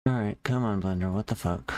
Alright, come on, Blender, what the fuck?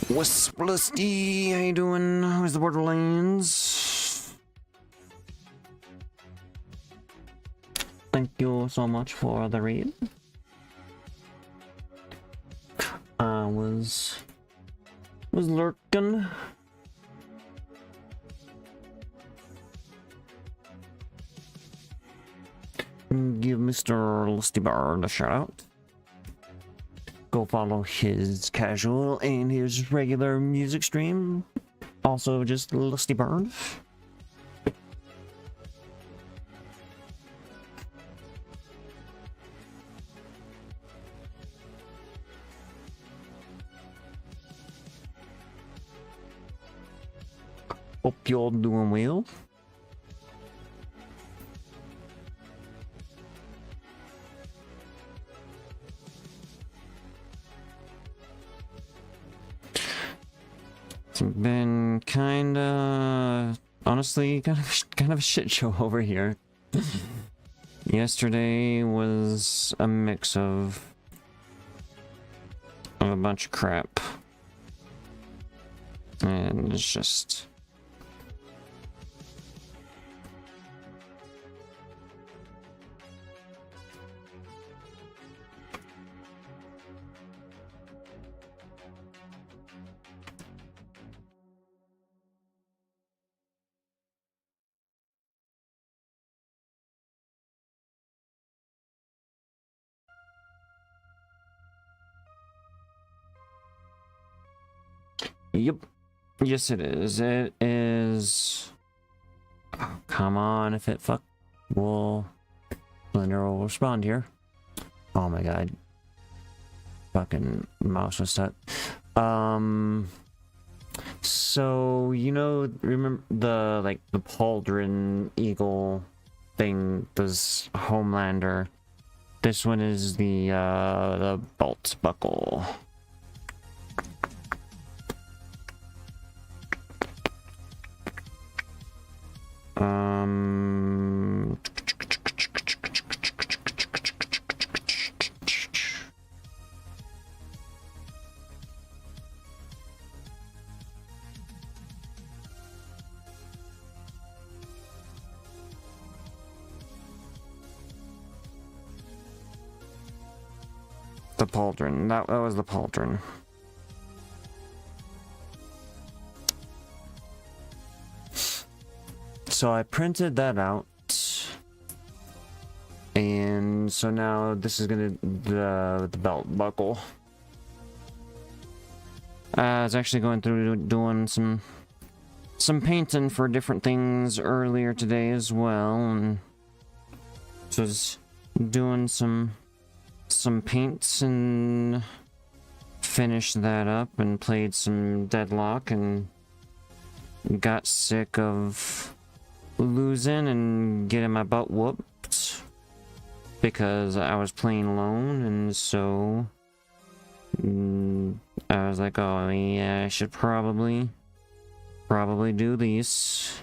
What's Lusty? How you doing? How's the Borderlands? Thank you so much for the read. I was lurking. Give Mr. Lusty Bird a shout out. Go follow his casual and his regular music stream. Also just Lusty Bird. Hope you're doing well. It's been honestly, kind of a shit show over here. Yesterday was a mix of a bunch of crap. And it's just... Yep. Yes, it is. It is... Oh, come on, if it will... Blender will respond here. Oh my god. Fucking mouse was stuck. So, you know, remember the pauldron eagle thing, this Homelander. This one is the bolt buckle. The pauldron. That was the pauldron. So I printed that out. And so now this is gonna the belt buckle. I was actually going through doing some painting for different things earlier today as well, and so I was doing some paints and finished that up and played some Deadlock and got sick of losing and getting my butt whooped because I was playing alone, and so I was like, oh yeah, I should probably do these.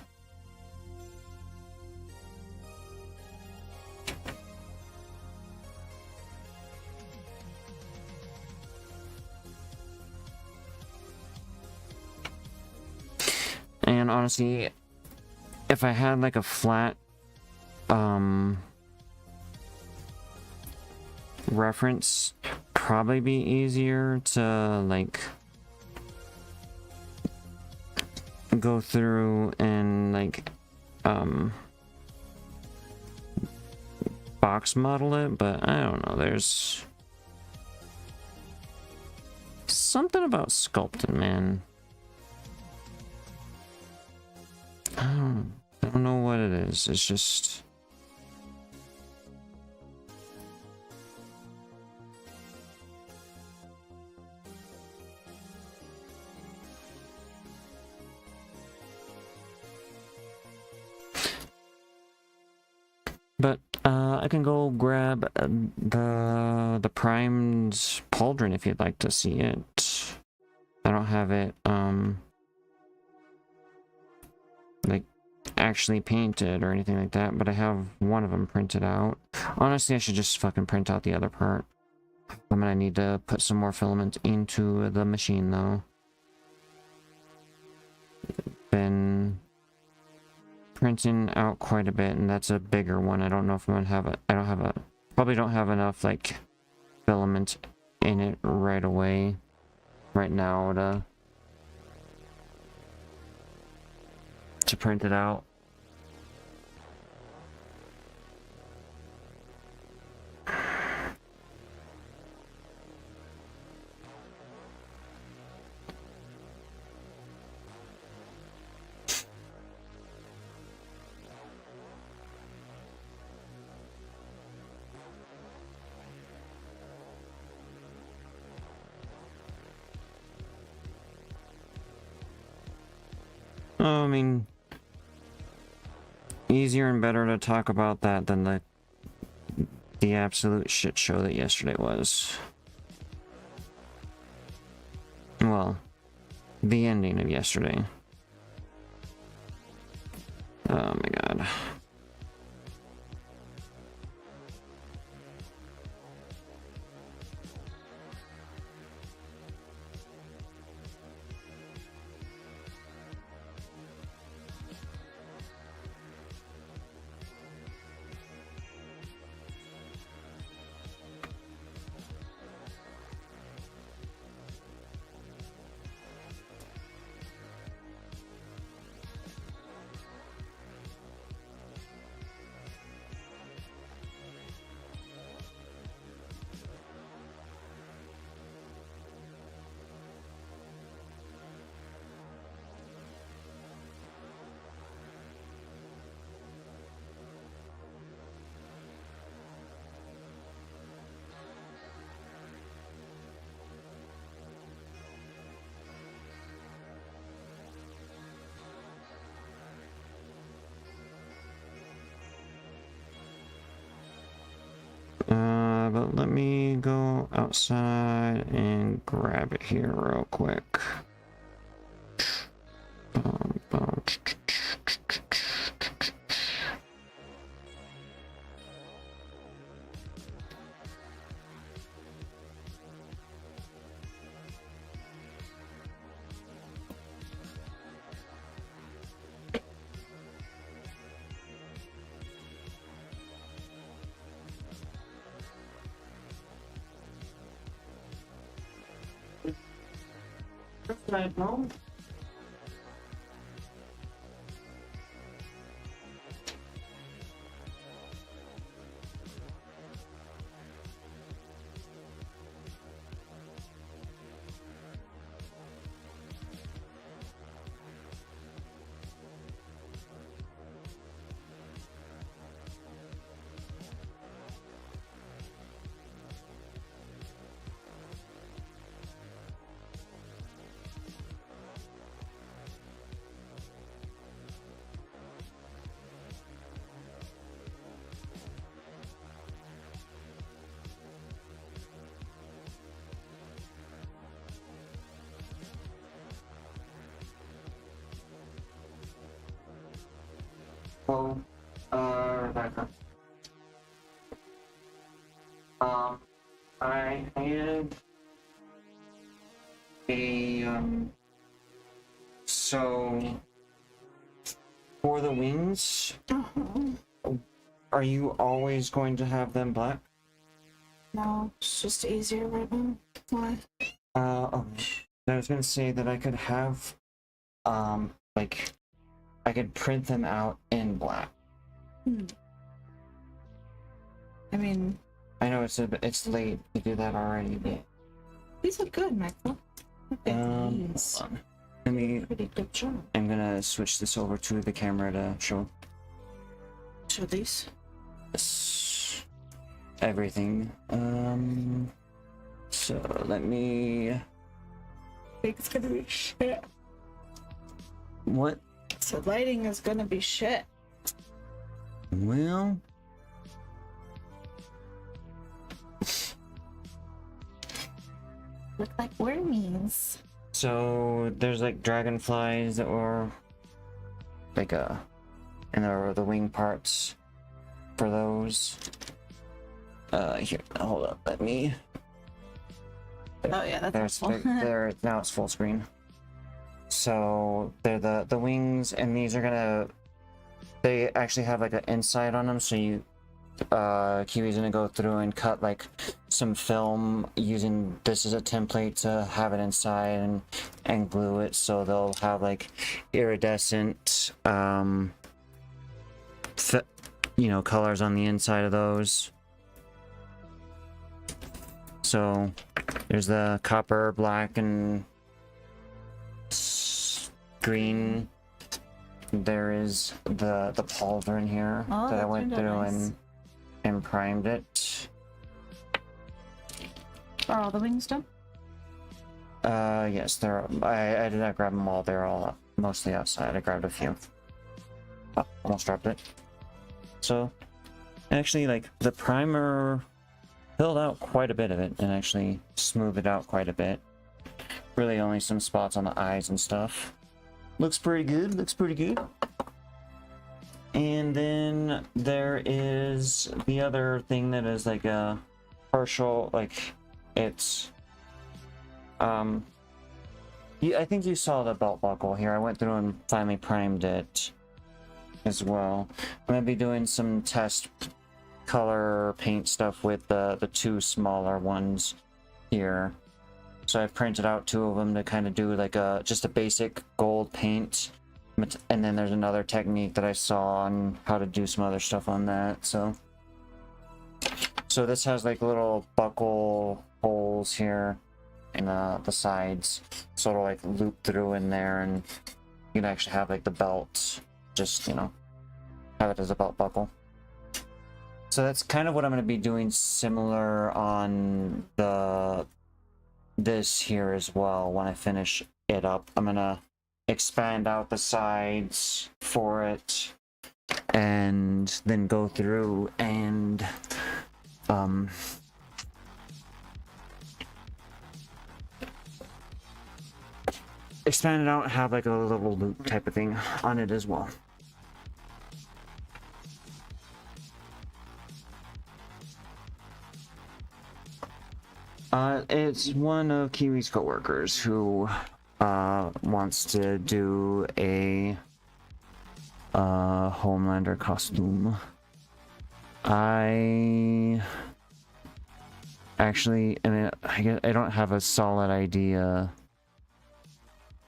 And honestly, if I had like a flat reference, probably be easier to like go through and like box model it, but I don't know, there's something about sculpting, man. I don't know what it is. It's just but I can go grab the primed pauldron if you'd like to see it. I don't have it like actually painted or anything like that, but I have one of them printed out. Honestly, I should just fucking print out the other part. I'm gonna need to put some more filament into the machine though. Been printing out quite a bit, and that's a bigger one. I don't know if I'm gonna have it. Probably don't have enough like filament in it right away, right now to print it out. I mean, easier and better to talk about that than the absolute shit show that yesterday was. Well, the ending of yesterday. Oh my god. But let me go outside and grab it here real quick. Well, Rebecca. I had a, so, for the wings, are you always going to have them black? No, it's just easier right now. Why? Okay. I was gonna say that I could have, like, I could print them out in black. I mean, I know it's late to do that already, but these are good, Michael. These. hold on. Let me. Pretty good job. I'm gonna switch this over to the camera to show. Show these. This, everything. So let me. I think it's gonna be shit. What? So lighting is gonna be shit. Well. Look like wormies. So there's like dragonflies or like and there are the wing parts for those. Here, hold up, let me. Oh yeah, that's There's there now it's full screen. So they're the wings, and these are gonna. They actually have like an inside on them, so you Kiwi's gonna go through and cut like some film using this as a template to have it inside and glue it, so they'll have like iridescent colors on the inside of those. So there's the copper, black, and green. There is the pauldron here that I went through and primed it. Are all the wings done? Yes, they're. I did not grab them all. They're all mostly outside. I grabbed a few. Oh, almost dropped it. So, actually, like the primer filled out quite a bit of it and actually smoothed it out quite a bit. Really, only some spots on the eyes and stuff. Looks pretty good. Looks pretty good. And then there is the other thing that is like a partial, like it's I think you saw the belt buckle here. I went through and finally primed it as well. I'm gonna be doing some test color paint stuff with the two smaller ones here. So I've printed out two of them to kind of do like just a basic gold paint. And then there's another technique that I saw on how to do some other stuff on that. So this has like little buckle holes here in the sides. So it'll like loop through in there, and you can actually have like the belt, just, you know, have it as a belt buckle. So that's kind of what I'm going to be doing similar on this here as well. When I finish it up, I'm going to expand out the sides for it and then go through and expand it out and have like a little loop type of thing on it as well. It's one of Kiwi's coworkers who wants to do a Homelander costume. I mean, I don't have a solid idea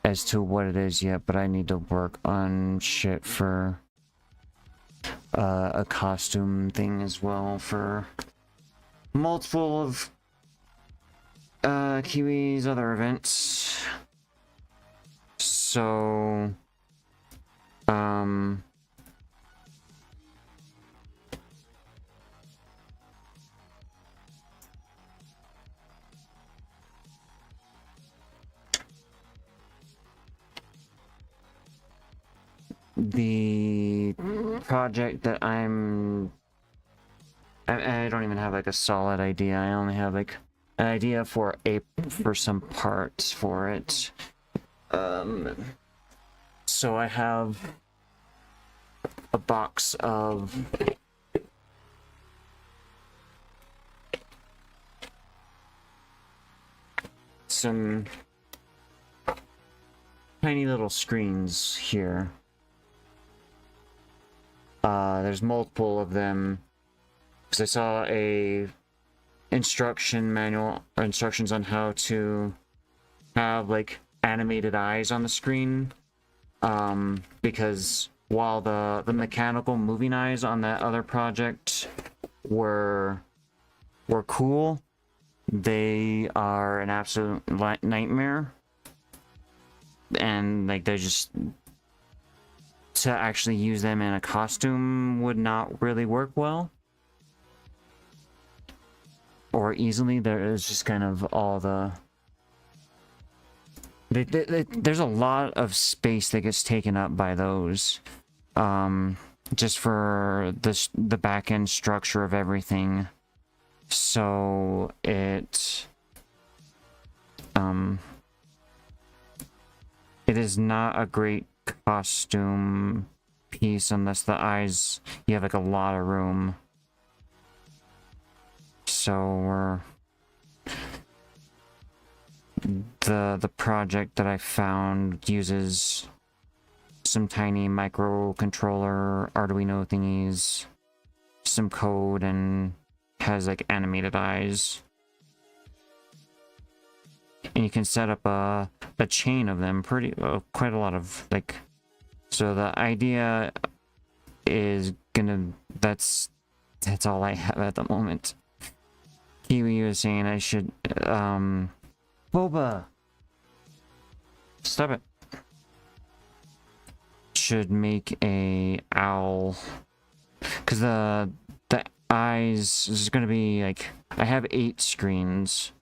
as to what it is yet, but I need to work on shit for a costume thing as well for multiple of Kiwi's other events. So the project that I don't even have like a solid idea. I only have like an idea for some parts for it. So I have a box of some tiny little screens here. There's multiple of them because I saw a instruction manual or instructions on how to have like animated eyes on the screen. Because while the mechanical moving eyes on that other project were cool, they are an absolute nightmare. And like they're just, to actually use them in a costume would not really work well or easily. There is just kind of all the there's a lot of space that gets taken up by those, just for the back end structure of everything. So it is not a great costume piece unless the eyes, you have like a lot of room. So the project that I found uses some tiny microcontroller Arduino thingies, some code, and has like animated eyes. And you can set up a chain of them, quite a lot of like. So the idea is that's all I have at the moment. Kiwi was saying I should Boba, stop it. Should make a owl, because the eyes is gonna be like, I have 8 screens,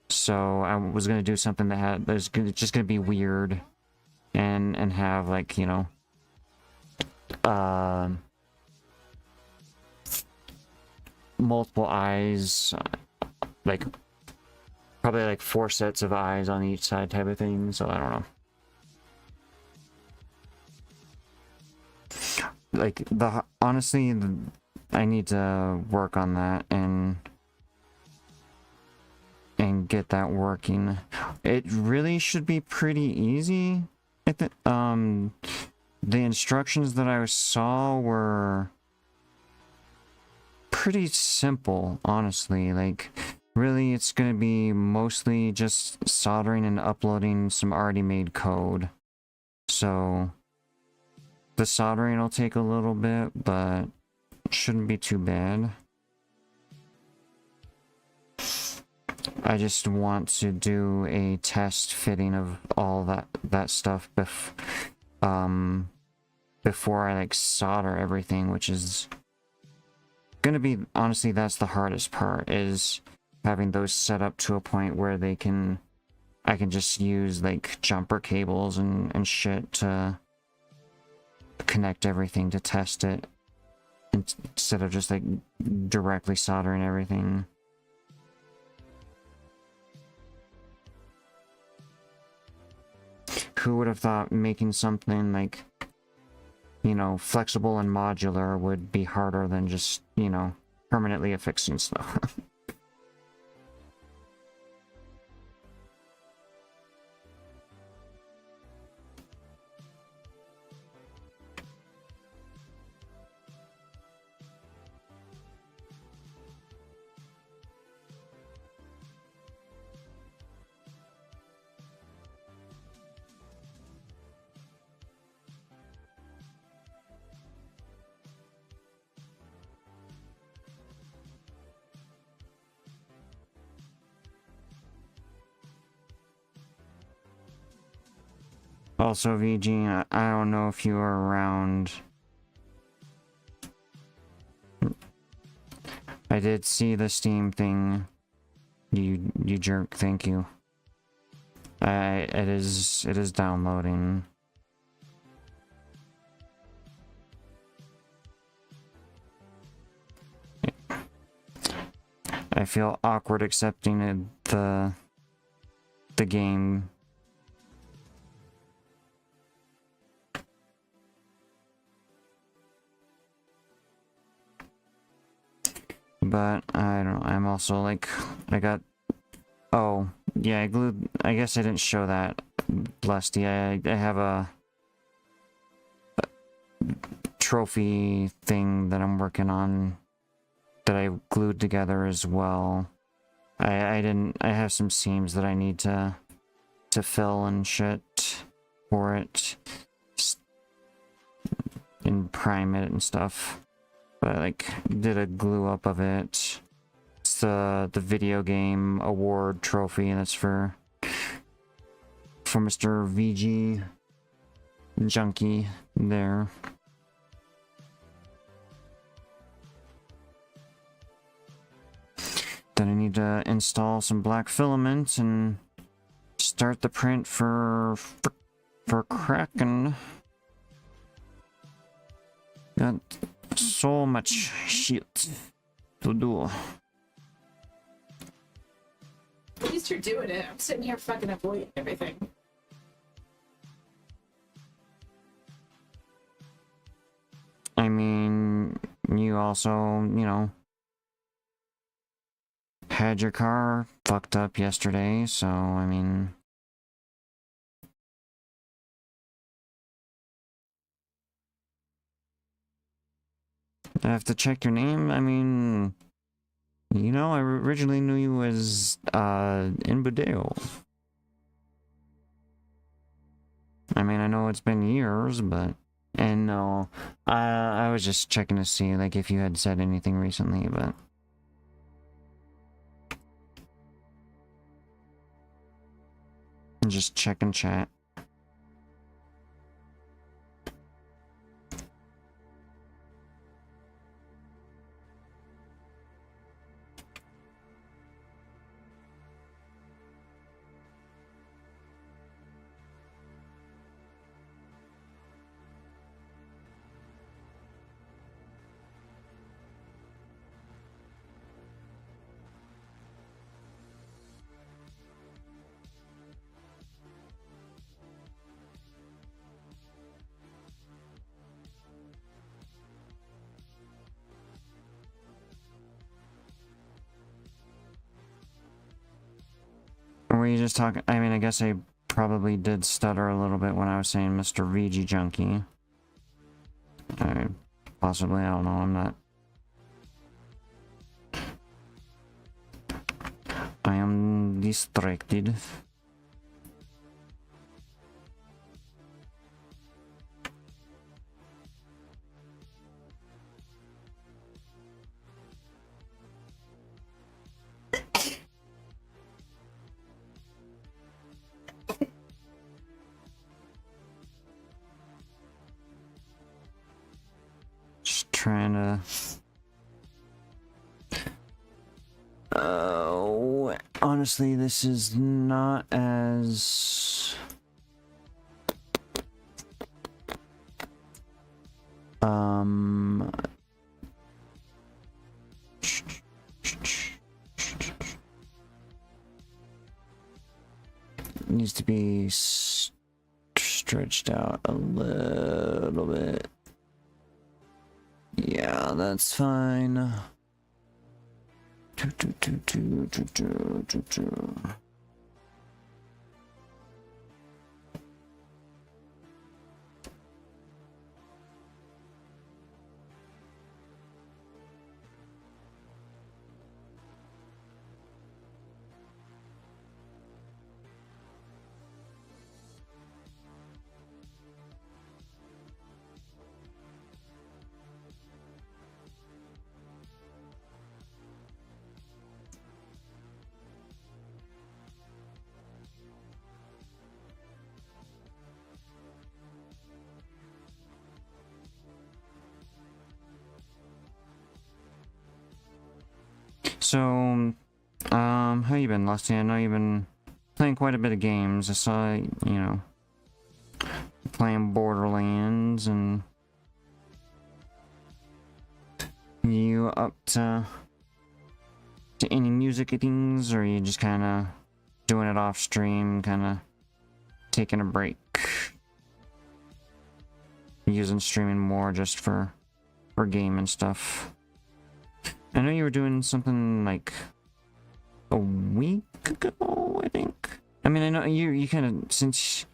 so I was gonna do something that was just gonna be weird, and have like, you know, multiple eyes, like probably like 4 sets of eyes on each side type of thing. So I don't know. Like honestly, I need to work on that and get that working. It really should be pretty easy. The instructions that I saw were pretty simple, honestly. Like, really, it's gonna be mostly just soldering and uploading some already made code. So the soldering will take a little bit, but shouldn't be too bad. I just want to do a test fitting of all that stuff before I like solder everything, which is gonna be, honestly, that's the hardest part, is having those set up to a point where I can just use like jumper cables and shit to connect everything to test it, instead of just like directly soldering everything. Who would have thought making something like, you know, flexible and modular would be harder than just, you know, permanently affixing stuff. Also, VG, I don't know if you are around. I did see the Steam thing. You jerk, thank you. It is downloading. I feel awkward accepting the game. But I don't know, I'm also like, I got, oh, yeah, I glued, I guess I didn't show that, Lusty. I have a trophy thing that I'm working on that I glued together as well. I have some seams that I need to fill and shit for it. And prime it and stuff. But I like did a glue up of it. It's the video game award trophy, and it's for Mr. VG Junkie there. Then I need to install some black filament and start the print for Kraken. Got so much shit to do. At least you're doing it. I'm sitting here fucking avoiding everything. I mean, you also, you know, had your car fucked up yesterday, so, I mean... I have to check your name? I mean... You know, I originally knew you as, in Budeo. I mean, I know it's been years, but... And no, I was just checking to see, like, if you had said anything recently, but... Just checking chat. Were you just talking? I mean, I guess I probably did stutter a little bit when I was saying Mr. VG Junkie. Possibly, I don't know, I'm not... I am distracted. Just trying to... Oh, honestly, this is not as... Needs to be stretched out a little bit. Yeah, that's fine. So, how you been, Lusty? I know you've been playing quite a bit of games. I saw, you know, playing Borderlands, and you up to any music things, or are you just kind of doing it off stream, kind of taking a break, using streaming more just for game and stuff? I know you were doing something like a week ago, I think. I mean, I know you kind of, since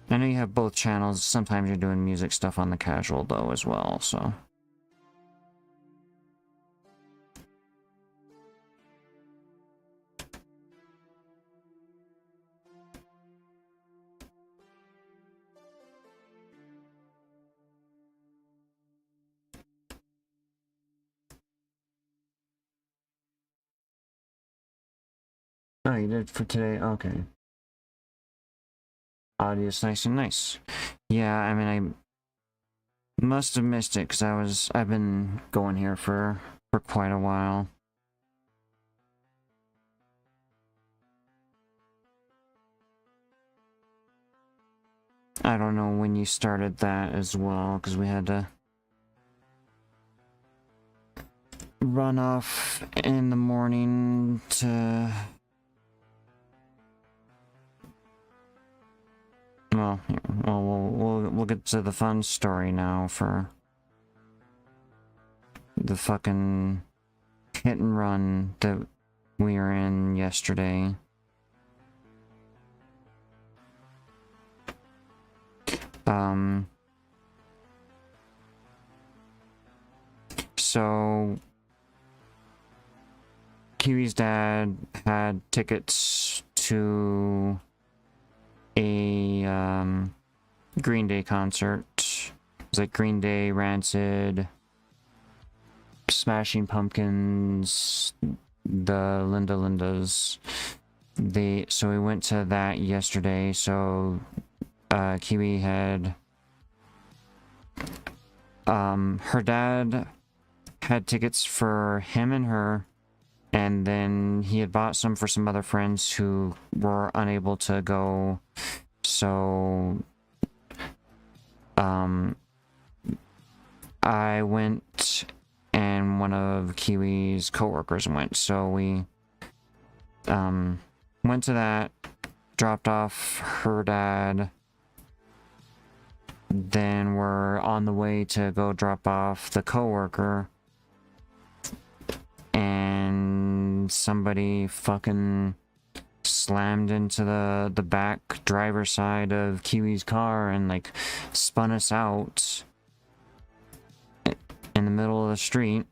I know you have both channels, sometimes you're doing music stuff on the casual though as well, so. Oh, you did for today? Okay. Audio's nice and nice. Yeah, I mean, I must have missed it because I've been going here for quite a while. I don't know when you started that as well, because we had to run off in the morning to... Well, we'll get to the fun story now for the fucking hit and run that we were in yesterday. So Kiwi's dad had tickets to a Green Day concert. It was like Green Day, Rancid, Smashing Pumpkins, the Lindas. So we went to that yesterday. So Kiwi had her dad had tickets for him and her, and then he had bought some for some other friends who were unable to go. So I went, and one of Kiwi's coworkers went. So we went to that, dropped off her dad, then we're on the way to go drop off the coworker, and somebody fucking slammed into the back driver's side of Kiwi's car and like spun us out in the middle of the street.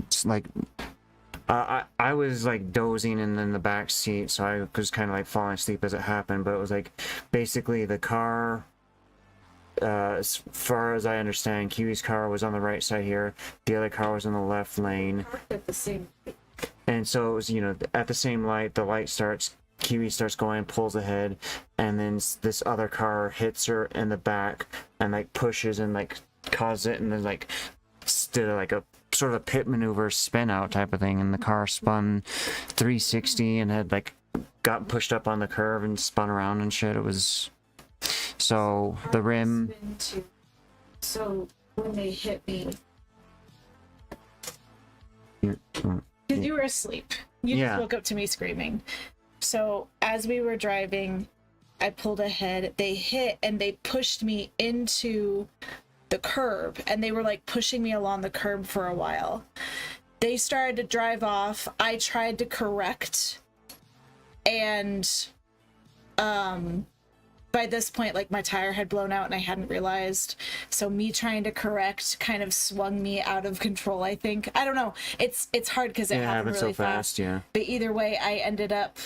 It's like I was like dozing in the back seat, so I was kind of like falling asleep as it happened. But it was like basically the car, as far as I understand, Kiwi's car was on the right side here. The other car was in the left lane. At the same. And so it was, you know, at the same light, the light starts. Kiwi starts going, pulls ahead, and then this other car hits her in the back and like pushes and like causes it, and then like did like a sort of a pit maneuver, spin out type of thing, and the car spun 360 and had like got pushed up on the curve and spun around and shit. It was so the rim. So when they hit me, Mm, because you were asleep, you Yeah. just woke up to me screaming. So as we were driving, I pulled ahead. They hit and they pushed me into the curb, and they were like pushing me along the curb for a while. They started to drive off. I tried to correct, and by this point, like, my tire had blown out and I hadn't realized. So me trying to correct kind of swung me out of control, I think. I don't know. It's hard because it happened really so fast. Yeah. But either way, I ended up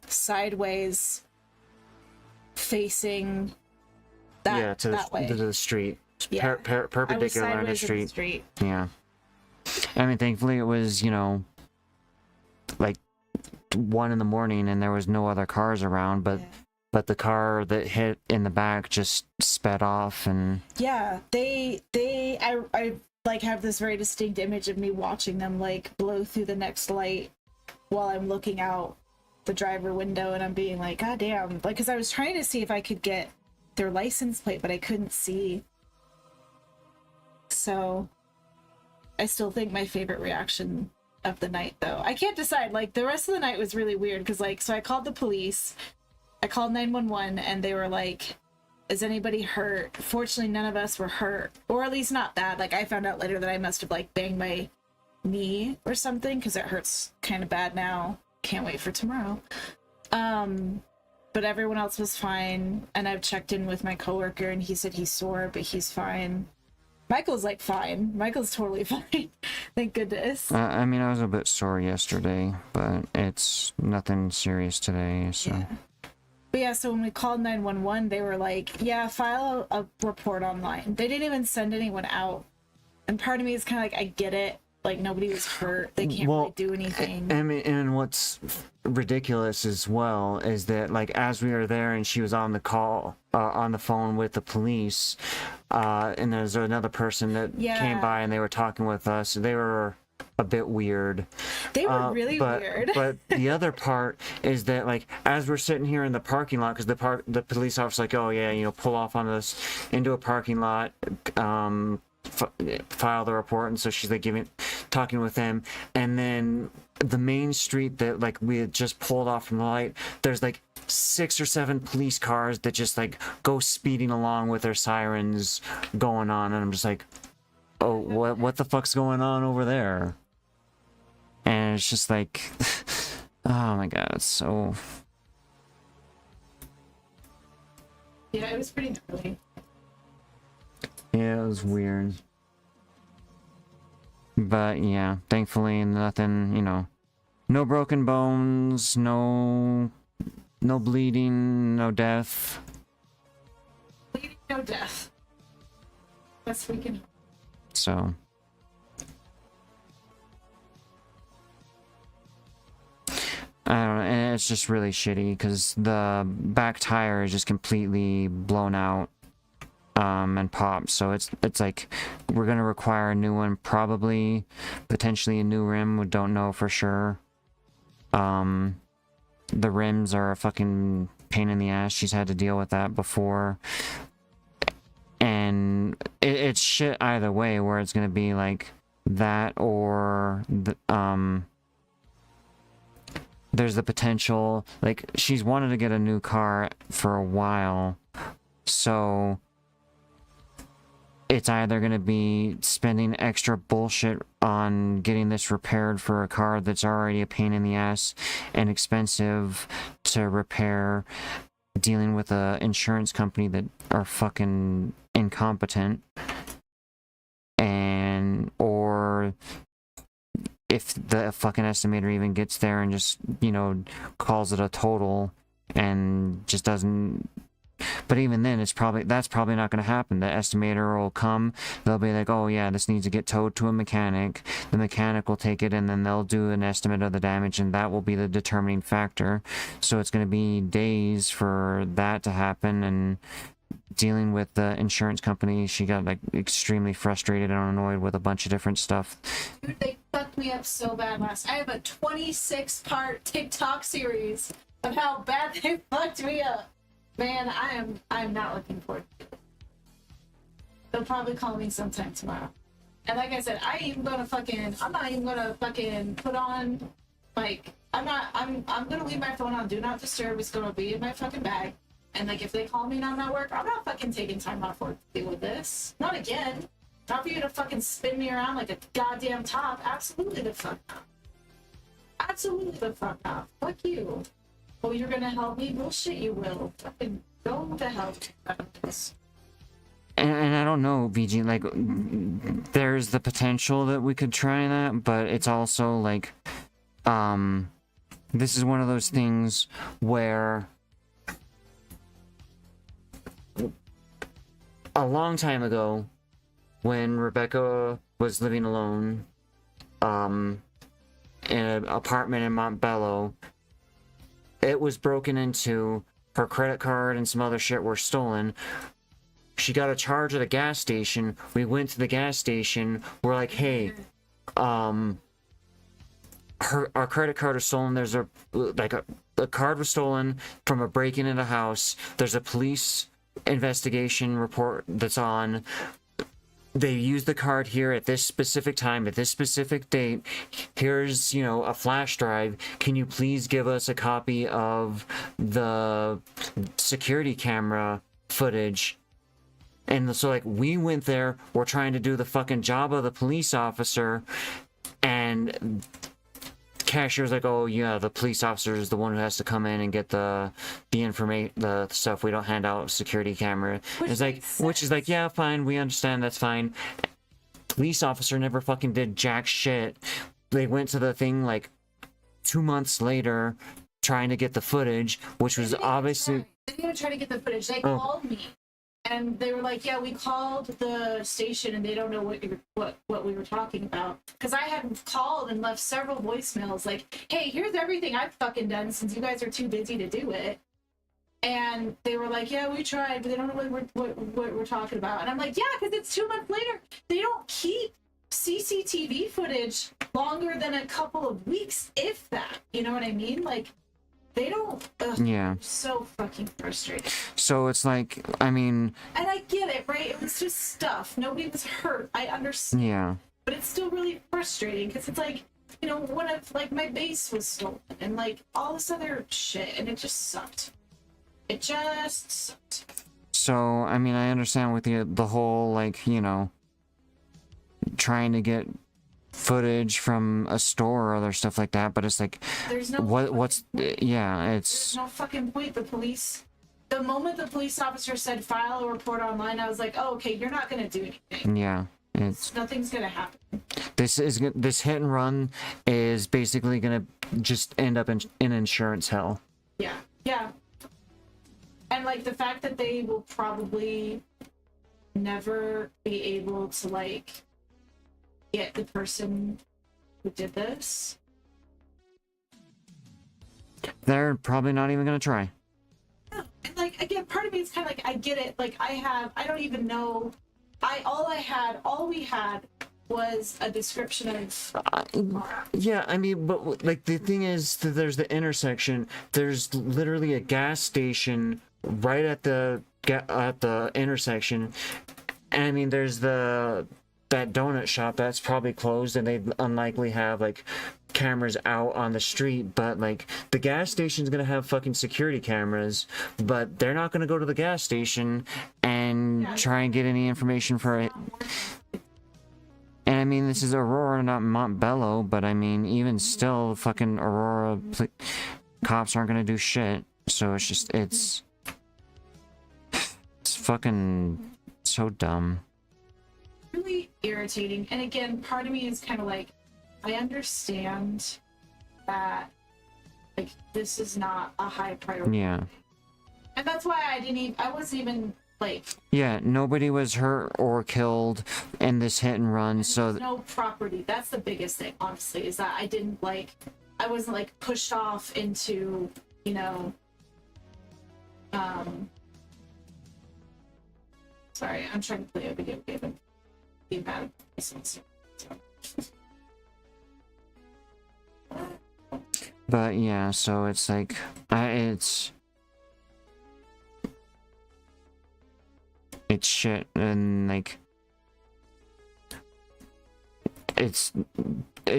sideways facing that way. To the street. Yeah. Perpendicular I on the was sideways in street. Yeah. I mean, thankfully it was, you know, like 1 a.m. and there was no other cars around, but Yeah. but the car that hit in the back just sped off. And Yeah, I like have this very distinct image of me watching them like blow through the next light while I'm looking out the driver window, and I'm being like, God damn, like, because I was trying to see if I could get their license plate, but I couldn't see. So I still think my favorite reaction of the night, though, I can't decide, like, the rest of the night was really weird because, like, so I called the police, I called 911 and they were like, is anybody hurt? Fortunately, none of us were hurt, or at least not bad. Like, I found out later that I must have like banged my knee or something because it hurts kind of bad now. Can't wait for tomorrow. But everyone else was fine, and I've checked in with my coworker and he said he's sore, but he's fine. Michael's like fine. Michael's totally fine. Thank goodness. I mean, I was a bit sore yesterday, but it's nothing serious today, so. Yeah. But yeah, so when we called 911, they were like, yeah, file a report online. They didn't even send anyone out. And part of me is kind of like, I get it. Like, nobody was hurt. They can't really do anything. I mean, and what's ridiculous as well is that, like, as we were there and she was on the call, on the phone with the police, and there's another person that came by and they were talking with us. They were a bit weird. They were really weird. But the other part is that, like, as we're sitting here in the parking lot, because the police officer's like, oh yeah, you know, pull off on us into a parking lot, file the report, and so she's like talking with them, and then the main street that like we had just pulled off from the light, there's like 6 or 7 police cars that just like go speeding along with their sirens going on, and I'm just like, oh, what the fuck's going on over there? And it's just like, oh my god, it's so... Yeah, it was pretty gnarly. Yeah, it was weird. But yeah, thankfully nothing, you know, no broken bones, no bleeding, no death. Bleeding, no death. Best we can. So. I don't know, and it's just really shitty because the back tire is just completely blown out. And popped, so it's like we're gonna require a new one, probably, potentially a new rim. We don't know for sure. The rims are a fucking pain in the ass. She's had to deal with that before, and it's shit either way. Where it's gonna be like that, or there's the potential, like, she's wanted to get a new car for a while, so it's either going to be spending extra bullshit on getting this repaired for a car that's already a pain in the ass and expensive to repair, dealing with a insurance company that are fucking incompetent, and or if the fucking estimator even gets there and just, you know, calls it a total and just doesn't. But even then, that's probably not going to happen. The estimator will come, they'll be like, oh yeah, this needs to get towed to a mechanic. The mechanic will take it, and then they'll do an estimate of the damage, and that will be the determining factor. So it's going to be days for that to happen, and dealing with the insurance company, she got like extremely frustrated and annoyed with a bunch of different stuff. Dude, they fucked me up so bad last. I have a 26-part TikTok series of how bad they fucked me up. Man, I'm not looking forward to it. They'll probably call me sometime tomorrow. And like I said, I'm not even gonna fucking put on, like, I'm gonna leave my phone on Do Not Disturb. It's gonna be in my fucking bag. And like, if they call me and I'm at work, I'm not fucking taking time off work to deal with this. Not again. Not for you to fucking spin me around like a goddamn top. Absolutely the fuck not. Absolutely the fuck not. Fuck you. Oh, you're gonna help me? Bullshit, you will. Fucking go to hell. And I don't know, VG, like, there's the potential that we could try that, but it's also like, this is one of those things where a long time ago, when Rebecca was living alone, in an apartment in Montbello, it was broken into, her credit card and some other shit were stolen. She got a charge at a gas station. We went to the gas station. We're like, hey, our credit card is stolen. There's a card was stolen from a break-in at a house. There's a police investigation report that's on. they used the card here at this specific time, at this specific date. Here's, you know, a flash drive. Can you please give us a copy of the security camera footage? And so, like, we went there, we're trying to do the fucking job of the police officer, and cashier's like, oh yeah, the police officer is the one who has to come in and get the information, the stuff. We don't hand out security camera. Which is like, yeah, fine, we understand, that's fine. Police officer never fucking did jack shit. They went to the thing like 2 months later, trying to get the footage, which was obviously. They didn't even try to get the footage. They called me. And they were like, yeah, we called the station and they don't know what we were talking about. Because I had called and left several voicemails like, hey, here's everything I've fucking done since you guys are too busy to do it. And they were like, yeah, we tried, but they don't know what we're talking about. And I'm like, yeah, because it's 2 months later. They don't keep CCTV footage longer than a couple of weeks, if that. You know what I mean? Like, they don't. Yeah. So fucking frustrating. So it's like, I mean. And I get it, right? It was just stuff. Nobody was hurt. I understand. Yeah. But it's still really frustrating because it's like, you know, one of like my base was stolen and like all this other shit, and it just sucked. It just sucked. So I mean, I understand with the whole, like, you know, trying to get footage from a store or other stuff like that, but it's like, there's no what's yeah, it's there's no fucking point. The moment the police officer said file a report online, I was like, oh, okay, you're not gonna do anything. Yeah, nothing's gonna happen. This hit and run is basically gonna just end up in insurance hell. Yeah, and like the fact that they will probably never be able to like get the person who did this. They're probably not even gonna try. Yeah. And like, again, part of me is kind of like, I get it. Like, I don't even know. All we had was a description of. Yeah, I mean, but like the thing is that there's the intersection. There's literally a gas station right at the intersection. And I mean, there's that donut shop that's probably closed, and they unlikely have like cameras out on the street. But like the gas station's gonna have fucking security cameras, but they're not gonna go to the gas station and try and get any information for it. And I mean, this is Aurora, not Montbello, but I mean, even still, fucking Aurora cops aren't gonna do shit. So it's just, it's fucking so dumb. Really irritating. And again, part of me is kind of like, I understand that like this is not a high priority. Yeah. And that's why I wasn't even like. Yeah, nobody was hurt or killed in this hit and run, so no property. That's the biggest thing, honestly, is that I wasn't like pushed off into, you know, sorry, I'm trying to play a video game and be mad at myself. But yeah, so it's like, it's shit, and like, it's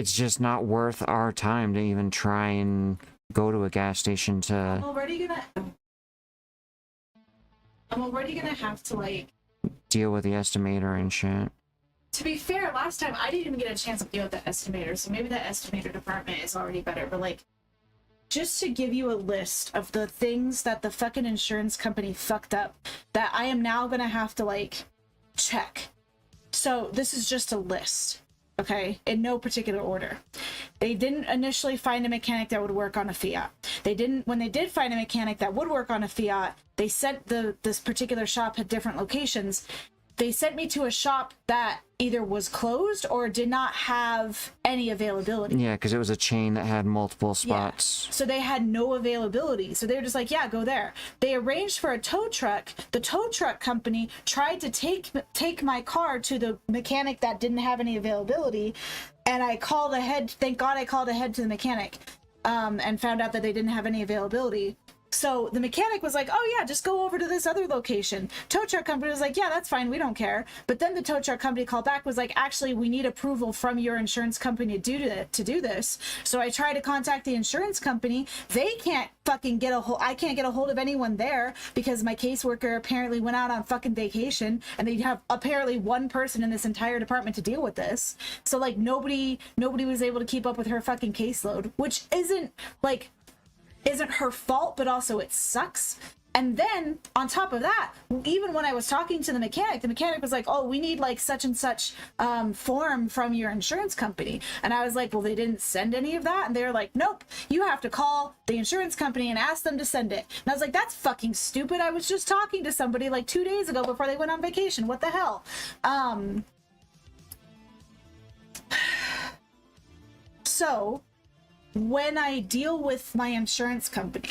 just not worth our time to even try and go to a gas station to. I'm already gonna have to like deal with the estimator and shit. To be fair, last time I didn't even get a chance to deal with the estimator, so maybe the estimator department is already better, but like, just to give you a list of the things that the fucking insurance company fucked up that I am now gonna have to like check. So this is just a list, okay, in no particular order. They didn't initially find a mechanic that would work on a Fiat. When they did find a mechanic that would work on a Fiat, they sent this particular shop at different locations. They sent me to a shop that either was closed or did not have any availability. Yeah, because it was a chain that had multiple spots. Yeah. So they had no availability. So they were just like, yeah, go there. They arranged for a tow truck. The tow truck company tried to take my car to the mechanic that didn't have any availability. And I called ahead. Thank God I called ahead to the mechanic and found out that they didn't have any availability. So the mechanic was like, oh yeah, just go over to this other location. Tow truck company was like, yeah, that's fine, we don't care. But then the tow truck company called back, was like, actually, we need approval from your insurance company to do this. So I tried to contact the insurance company. They can't fucking get a hold, I can't get a hold of anyone there because my caseworker apparently went out on fucking vacation, and they have apparently one person in this entire department to deal with this. So like nobody was able to keep up with her fucking caseload, which isn't her fault, but also it sucks. And then on top of that, even when I was talking to the mechanic was like, oh, we need like such and such form from your insurance company. And I was like, well, they didn't send any of that. And they're like, nope, you have to call the insurance company and ask them to send it. And I was like, that's fucking stupid. I was just talking to somebody like 2 days ago before they went on vacation. What the hell? So when I deal with my insurance company,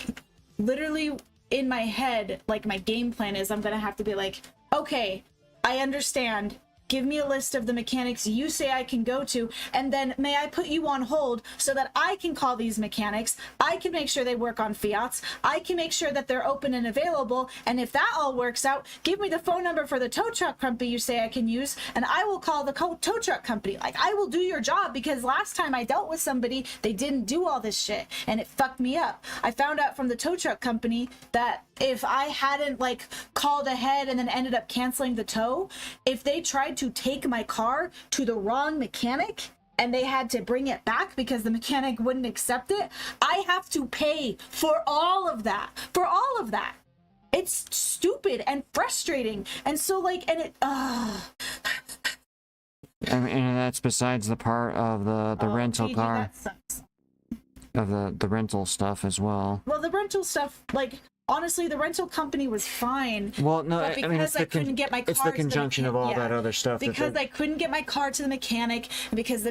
literally in my head, like my game plan is I'm gonna have to be like, okay, I understand. Give me a list of the mechanics you say I can go to, and then may I put you on hold so that I can call these mechanics. I can make sure they work on Fiats. I can make sure that they're open and available. And if that all works out, give me the phone number for the tow truck company you say I can use, and I will call the tow truck company. Like, I will do your job, because last time I dealt with somebody, they didn't do all this shit, and it fucked me up. I found out from the tow truck company that if I hadn't like called ahead and then ended up canceling the tow, if they tried to take my car to the wrong mechanic and they had to bring it back because the mechanic wouldn't accept it, I have to pay for all of that. It's stupid and frustrating. And so like, and it I mean, and that's besides the part of the rental car. That sucks. Of the rental stuff as well. Well, the rental stuff, like, honestly, the rental company was fine. Well, no, but because I mean, it's I couldn't get my car it's the conjunction of all that other stuff. Because I couldn't get my car to the mechanic, because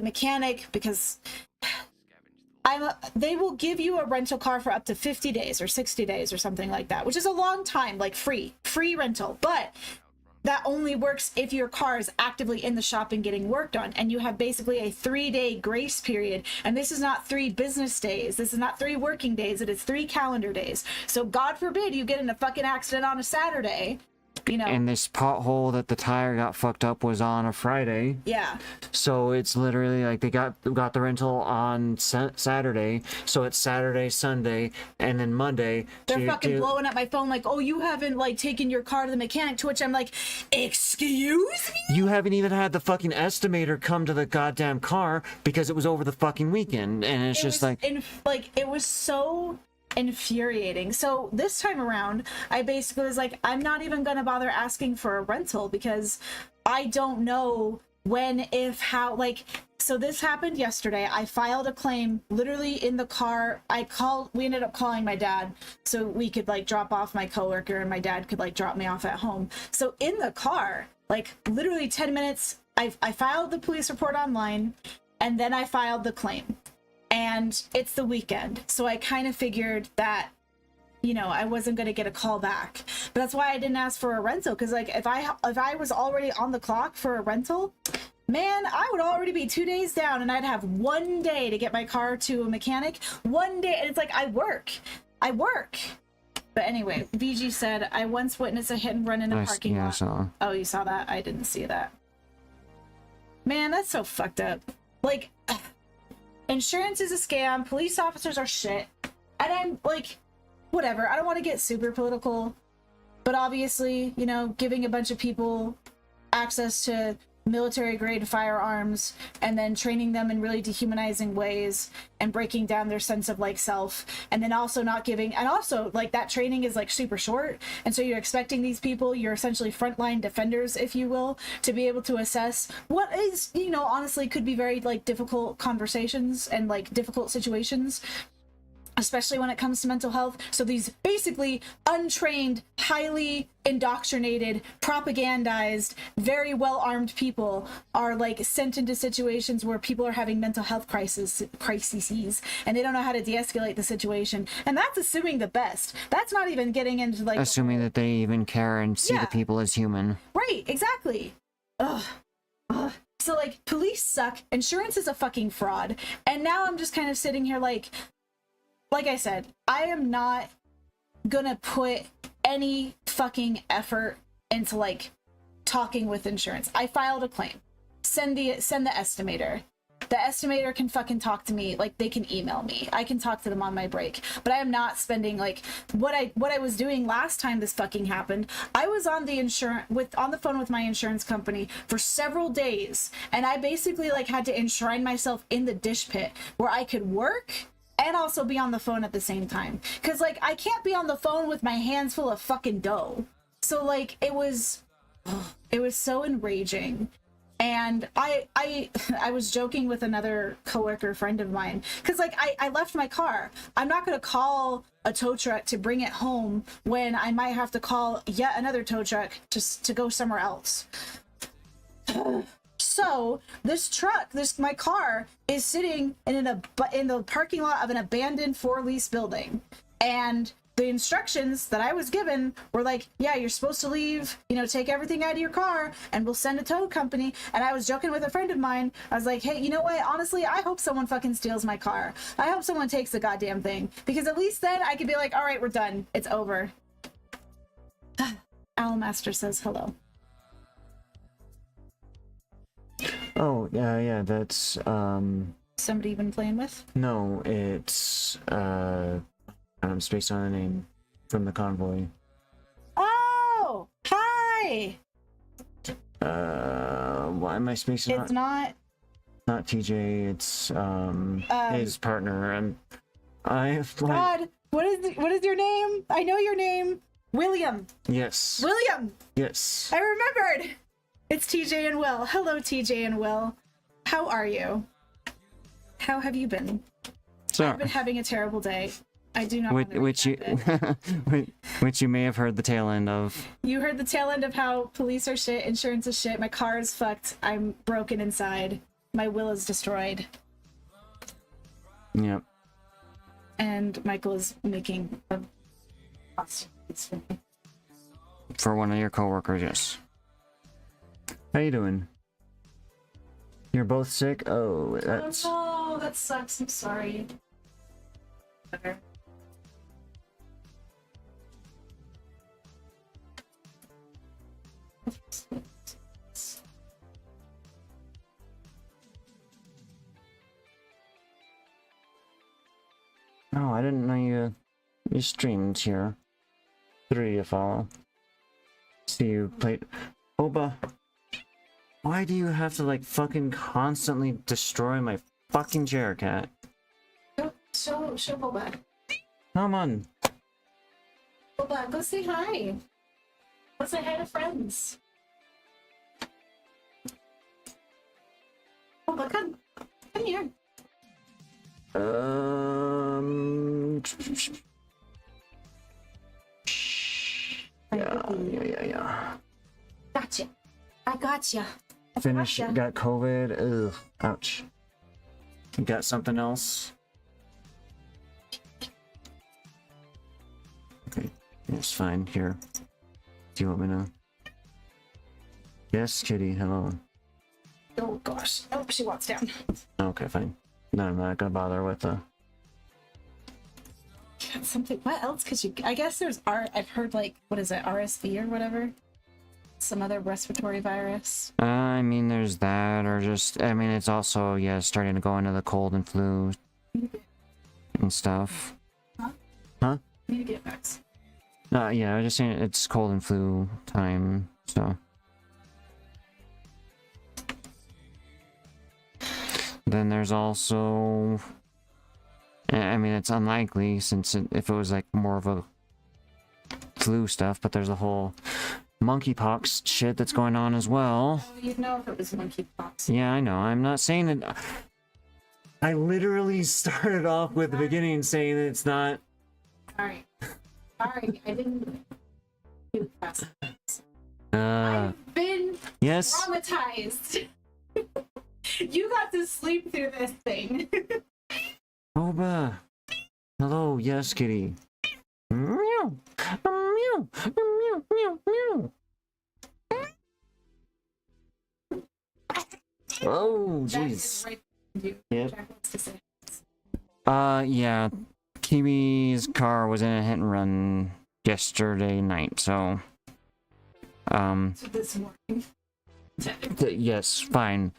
they will give you a rental car for up to 50 days or 60 days or something like that, which is a long time, like free rental. But that only works if your car is actively in the shop and getting worked on, and you have basically a 3-day grace period. And this is not 3 business days, this is not 3 working days, it is 3 calendar days. So God forbid you get in a fucking accident on a Saturday, you know. And this pothole that the tire got fucked up was on a Friday. Yeah. So it's literally like they got the rental on Saturday, so it's Saturday, Sunday, and then Monday. They're fucking blowing up my phone like, oh, you haven't like taken your car to the mechanic, to which I'm like, excuse me? You haven't even had the fucking estimator come to the goddamn car because it was over the fucking weekend, and it's just like it was so infuriating. So this time around, I basically was like, I'm not even gonna bother asking for a rental, because I don't know when, if, how, like, so this happened yesterday. I filed a claim literally in the car. We ended up calling my dad so we could like drop off my coworker, and my dad could like drop me off at home. So in the car, like literally 10 minutes, I filed the police report online, and then I filed the claim. And it's the weekend, so I kind of figured that, you know, I wasn't going to get a call back. But that's why I didn't ask for a rental, because like if I was already on the clock for a rental, man, I would already be 2 days down, and I'd have 1 day to get my car to a mechanic. 1 day, and it's like I work. But anyway, VG said, I once witnessed a hit and run in a parking lot. Oh, you saw that? I didn't see that. Man, that's so fucked up. Like, insurance is a scam, police officers are shit, and I'm like, whatever, I don't want to get super political, but obviously, you know, giving a bunch of people access to military grade firearms and then training them in really dehumanizing ways and breaking down their sense of like self, and then also not giving, and also like that training is like super short, and so you're expecting these people, you're essentially frontline defenders, if you will, to be able to assess what is, you know, honestly could be very like difficult conversations and like difficult situations, especially when it comes to mental health. So these basically untrained, highly indoctrinated, propagandized, very well-armed people are like sent into situations where people are having mental health crises, and they don't know how to de-escalate the situation. And that's assuming the best. That's not even getting into like assuming that they even care and see the people as human. Right, exactly. Ugh. So like, police suck, insurance is a fucking fraud, and now I'm just kind of sitting here like I said, I am not gonna put any fucking effort into like talking with insurance. I filed a claim. Send the estimator. The estimator can fucking talk to me. Like, they can email me. I can talk to them on my break. But I am not spending like what I was doing last time this fucking happened. I was on the on the phone with my insurance company for several days, and I basically like had to enshrine myself in the dish pit where I could work and also be on the phone at the same time. Cause like I can't be on the phone with my hands full of fucking dough. So like it was so enraging. And I was joking with another coworker friend of mine, because like I left my car. I'm not gonna call a tow truck to bring it home when I might have to call yet another tow truck just to go somewhere else. So my car is sitting in the parking lot of an abandoned for lease building, and the instructions that I was given were like, yeah, you're supposed to leave, take everything out of your car and we'll send a tow company. And I was joking with a friend of mine. I was like, hey, you know what? Honestly, I hope someone fucking steals my car. I hope someone takes the goddamn thing, because at least then I could be like, all right, we're done. It's over. Owlmaster says hello. Oh, yeah, that's, Somebody you've been playing with? no, it's, I'm spaced on the name from the convoy. Oh, hi! Why am I spacing on? It's not TJ, it's, his partner, and God, what is your name? I know your name. William. Yes. William! Yes. I remembered! It's TJ and Will. Hello, TJ and Will. How are you? How have you been? So, I've been having a terrible day. I do not want to which you which you may have heard the tail end of. You heard the tail end of how police are shit, insurance is shit, my car is fucked, I'm broken inside, my will is destroyed. Yep. And Michael is making a for one of your coworkers, yes. How you doing? You're both sick? Oh, that's... Oh, that sucks, I'm sorry. Okay. Oh, I didn't know you streamed here. 3 to follow. See you played. Oba, why do you have to like fucking constantly destroy my fucking chair, cat? Show Boba. Come on. Boba, go say hi. Go say hi to friends. Boba, come here. Yeah. Gotcha. I gotcha. Finish. Got COVID. Ugh. Ouch. You got something else? Okay. It's fine. Here. Do you want me to? Yes, kitty. Hello. Oh gosh. Oh, she walks down. Okay, fine. No, I'm not gonna bother with Something. What else could you? I guess there's I've heard like, what is it, RSV or whatever? Some other respiratory virus. I mean, there's that, or just, I mean, it's also, yeah, starting to go into the cold and flu and stuff. Huh? Huh? Need to get vax. Yeah, I was just saying it's cold and flu time, so. Then there's also, I mean, it's unlikely since if it was like more of a flu stuff, but there's a whole monkeypox shit that's going on as well. Oh, you'd know if it was monkeypox. Yeah, I know. I'm not saying that. I literally started off with the beginning saying that it's not. Sorry, I didn't do the fast. I've been yes. traumatized. You got to sleep through this thing. Oba. Hello, yes, kitty. Meow. Meow. Meow. Meow. Meow. Oh, jeez. Right. Yep. Yeah. Kiwi's car was in a hit and run yesterday night, so So this morning. yes, fine.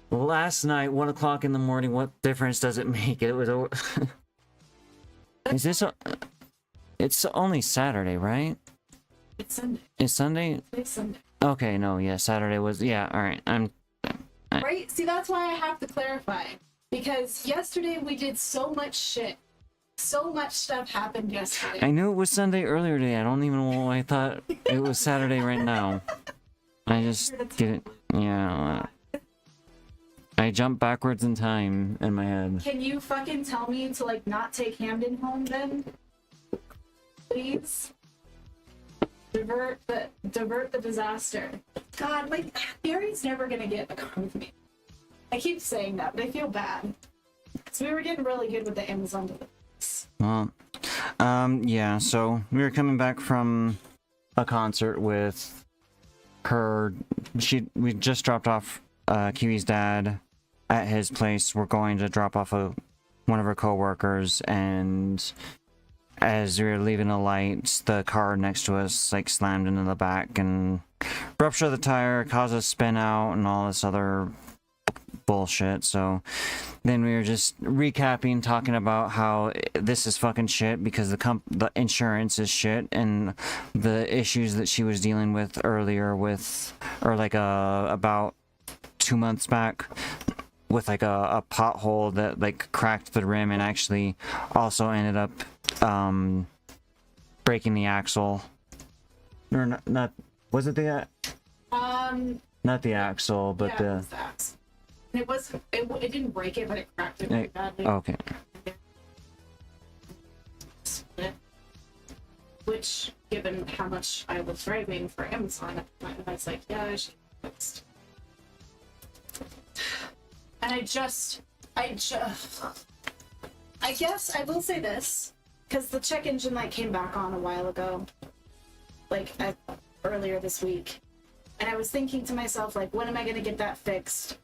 Last night, 1 o'clock in the morning, what difference does it make? It was over. Is this it's only Saturday, right? It's Sunday. It's Sunday? It's Sunday. Okay, no, yeah, Saturday was, yeah, alright, Right? See, that's why I have to clarify. Because yesterday we did so much shit. So much stuff happened yesterday. I knew it was Sunday earlier today, I don't even know why I thought it was Saturday right now. I just didn't, yeah, I jumped backwards in time in my head. Can you fucking tell me to, like, not take Hamden home then? Please? Divert the disaster. God, like, Gary's never gonna get a car with me. I keep saying that, but I feel bad. Because we were getting really good with the Amazon deliveries. Well, yeah, so we were coming back from a concert with her. We just dropped off Kiwi's dad at his place. We're going to drop off one of her co-workers, and as we were leaving the lights, the car next to us like slammed into the back and ruptured the tire, caused us to spin out and all this other bullshit. So then we were just recapping, talking about how this is fucking shit because the insurance is shit, and the issues that she was dealing with earlier with, or like about 2 months back, with like a pothole that like cracked the rim and actually also ended up breaking the axle. Or not was it the not the axle, but yeah, it was the axle. It didn't break it, but it cracked it really badly. Okay. Which, given how much I was driving for Amazon at the time, I was like, yeah, I should get fixed. And I guess I will say this, because the check engine light came back on a while ago, like earlier this week, and I was thinking to myself, like, when am I going to get that fixed?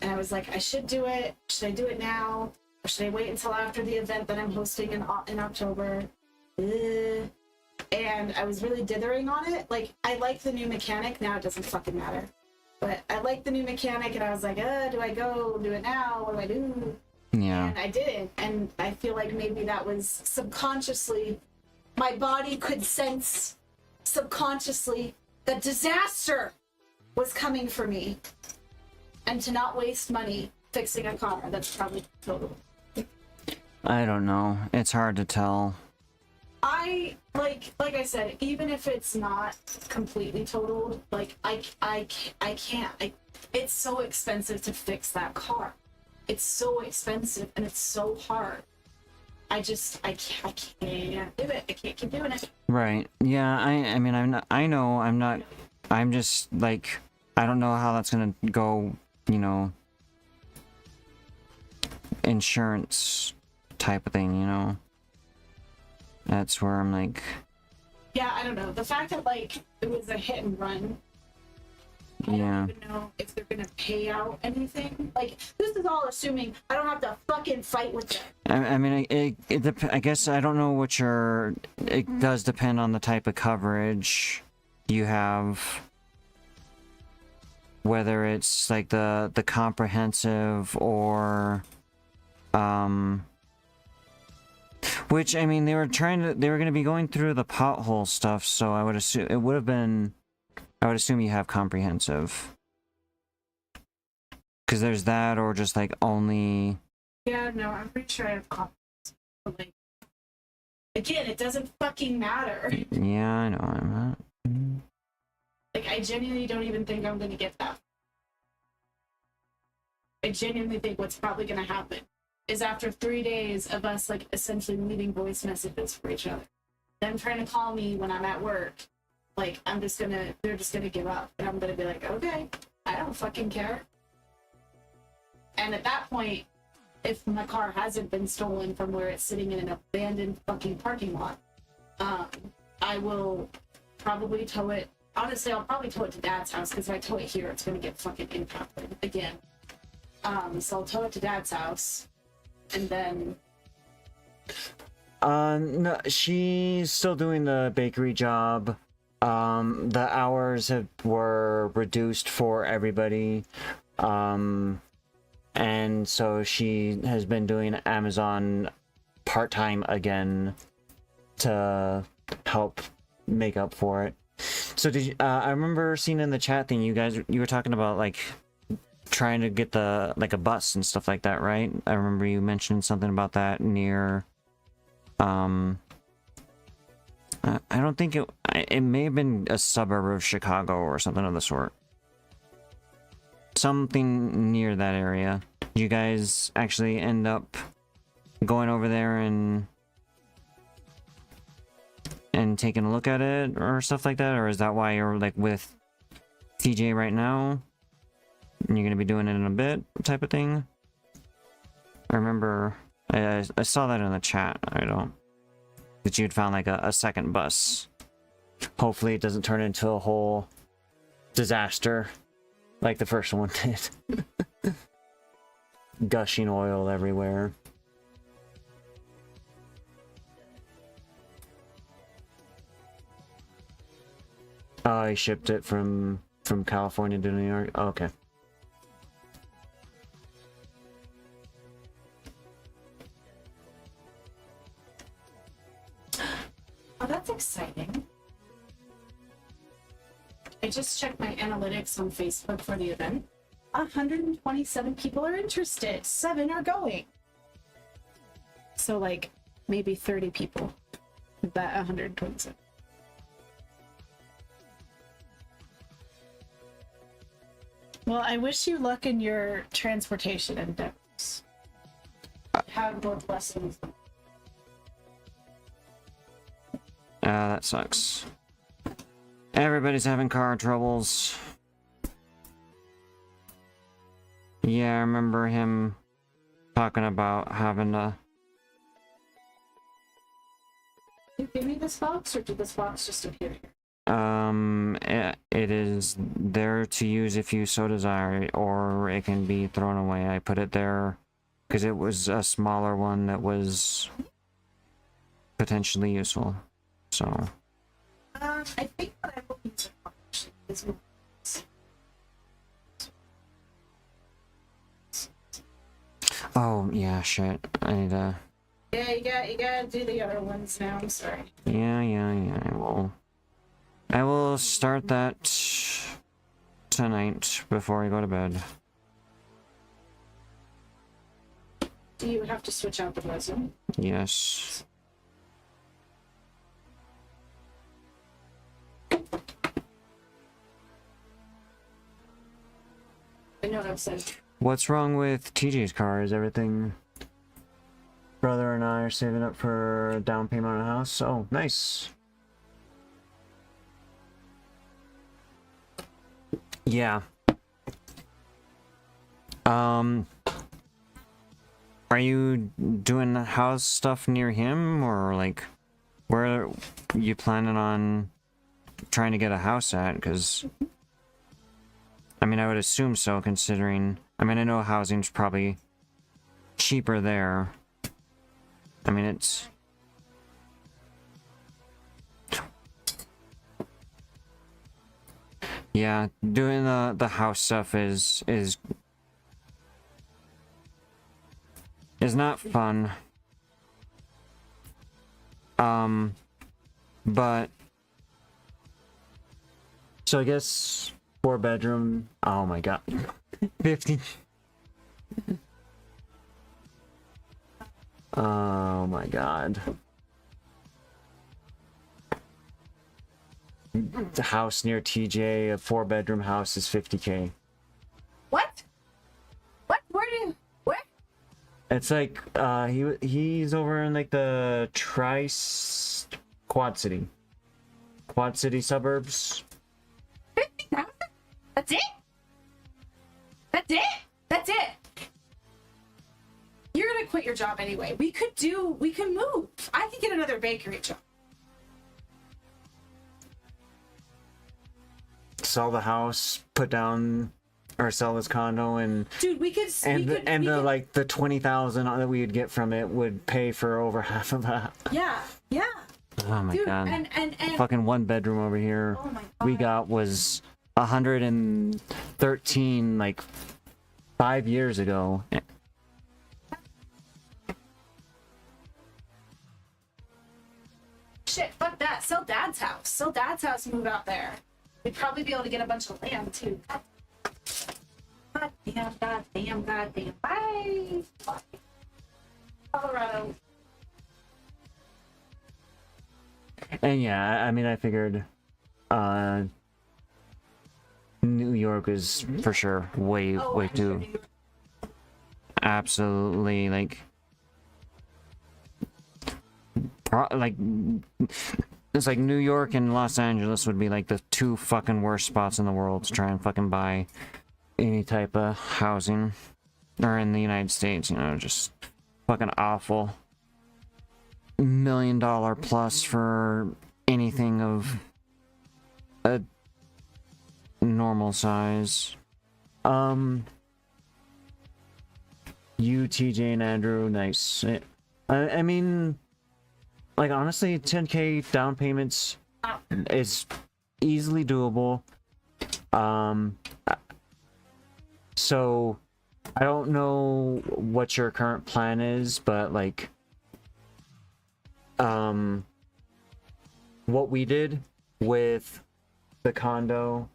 And I was like, I should do it. Should I do it now? Or should I wait until after the event that I'm hosting in October? And I was really dithering on it. Like, I like the new mechanic. Now it doesn't fucking matter. But I like the new mechanic, and I was like, do I go do it now? What do I do? Yeah. And I didn't. And I feel like maybe that was subconsciously, my body could sense subconsciously that disaster was coming for me. And to not waste money fixing a car, that's probably total. I don't know. It's hard to tell. I like I said, even if it's not completely totaled, like I can't. It's so expensive to fix that car. It's so expensive and it's so hard. I can't do it. I can't keep doing it. Right. Yeah. I mean, I'm just like, I don't know how that's gonna go. You know, insurance type of thing, you know? That's where I'm like... Yeah, I don't know. The fact that, like, it was a hit and run, I don't even know if they're gonna pay out anything. Like, this is all assuming I don't have to fucking fight with them. I mean, I guess I don't know what it does depend on the type of coverage you have. Whether it's like the comprehensive or which, I mean, they were going to be going through the pothole stuff, so I would assume I would assume you have comprehensive, because there's that, or just like only. Yeah, no, I'm pretty sure I have comprehensive. But, like, again, it doesn't fucking matter. Yeah, I know. I'm not. Like, I genuinely don't even think I'm gonna get that. I genuinely think what's probably gonna happen is after 3 days of us, like, essentially leaving voice messages for each other, them trying to call me when I'm at work, like, they're just gonna give up. And I'm gonna be like, okay, I don't fucking care. And at that point, if my car hasn't been stolen from where it's sitting in an abandoned fucking parking lot, I will probably tow it. Honestly, I'll probably tow it to Dad's house, because if I tow it here, it's going to get fucking impounded again. So I'll tow it to Dad's house, and then No, she's still doing the bakery job. The hours were reduced for everybody. And so she has been doing Amazon part-time again to help make up for it. So I remember seeing in the chat thing, you were talking about like trying to get a bus and stuff like that, right? I remember you mentioned something about that near, I don't think it may have been a suburb of Chicago or something of the sort. Something near that area. You guys actually end up going over there and taking a look at it or stuff like that? Or is that why you're like with TJ right now? And you're gonna be doing it in a bit type of thing? I remember I saw that in the chat. That you'd found like a second bus. Hopefully it doesn't turn into a whole disaster like the first one did. Gushing oil everywhere. Oh, I shipped it from California to New York. Oh, okay. Oh, that's exciting. I just checked my analytics on Facebook for the event. 127 people are interested. 7 are going. So like maybe 30 people. That 127. Well, I wish you luck in your transportation endeavors. Have more blessings. That sucks. Everybody's having car troubles. Yeah, I remember him talking about having to... Did you give me this box, or did this box just appear here? It is there to use if you so desire, or it can be thrown away. I put it there because it was a smaller one that was potentially useful. So. I think what I will use it actually is. Oh yeah, shit. I need to. Yeah, you gotta do the other ones now. I'm sorry. Yeah. I will start that tonight before I go to bed. Do you have to switch out the resin? Yes. I know what I've said. What's wrong with TJ's car? Is everything... Brother and I are saving up for a down payment on a house. Oh, nice. Yeah. Are you doing house stuff near him, or like where are you planning on trying to get a house at? Because I mean, I would assume so, considering I mean, I know housing's probably cheaper there. I mean, it's yeah, doing the house stuff is not fun. But so I guess 4-bedroom. Oh my god. 50. Oh my god. The house near TJ, a 4-bedroom house, is $50K. What? Where? It's like he's over in like the Quad City suburbs. 50,000? That's it? That's it. You're gonna quit your job anyway. We can move. I can get another bakery job. Sell the house, put down or sell this condo, and Dude, we could like the 20,000 that we would get from it would pay for over half of that. yeah. Oh my Dude, god. and Fucking one bedroom over here oh my we God. got was 113 like 5 years ago. Shit, fuck that. Sell dad's house. Sell dad's house and move out there. We'd probably be able to get a bunch of land too. God damn, god damn, god damn. Bye. Fuck. Colorado. And yeah, I mean, I figured New York is for sure way I'm too sure absolutely like it's like New York and Los Angeles would be like the two fucking worst spots in the world to try and fucking buy any type of housing, or in the United States, you know, just fucking awful. $1 million plus for anything of a normal size. You, TJ, and Andrew, nice. I mean, like, honestly, 10K down payments is easily doable. So I don't know what your current plan is, but like, what we did with the condo,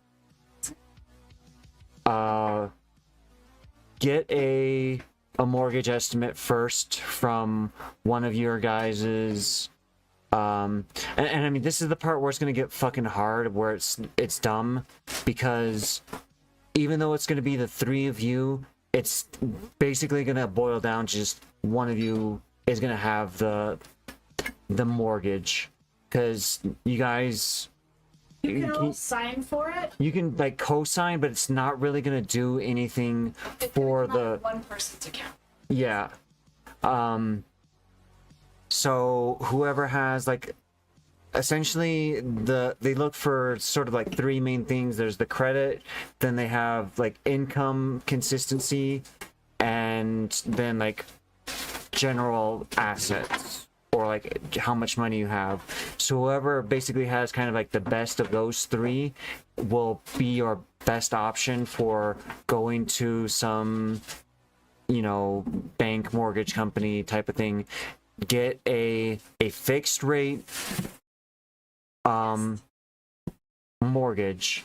get a mortgage estimate first from one of your guys's, and I mean, this is the part where it's gonna get fucking hard, where it's dumb, because even though it's gonna be the three of you, it's basically gonna boil down to just one of you is gonna have the mortgage, because you guys, you can all sign for it. you can like co-sign, but it's not really gonna do anything for the one person's account. yeah. So whoever has like, essentially they look for sort of like three main things. There's the credit, then they have like income consistency, and then like general assets, or like how much money you have. So whoever basically has kind of like the best of those three will be your best option for going to some, you know, bank, mortgage company type of thing. Get a fixed rate mortgage.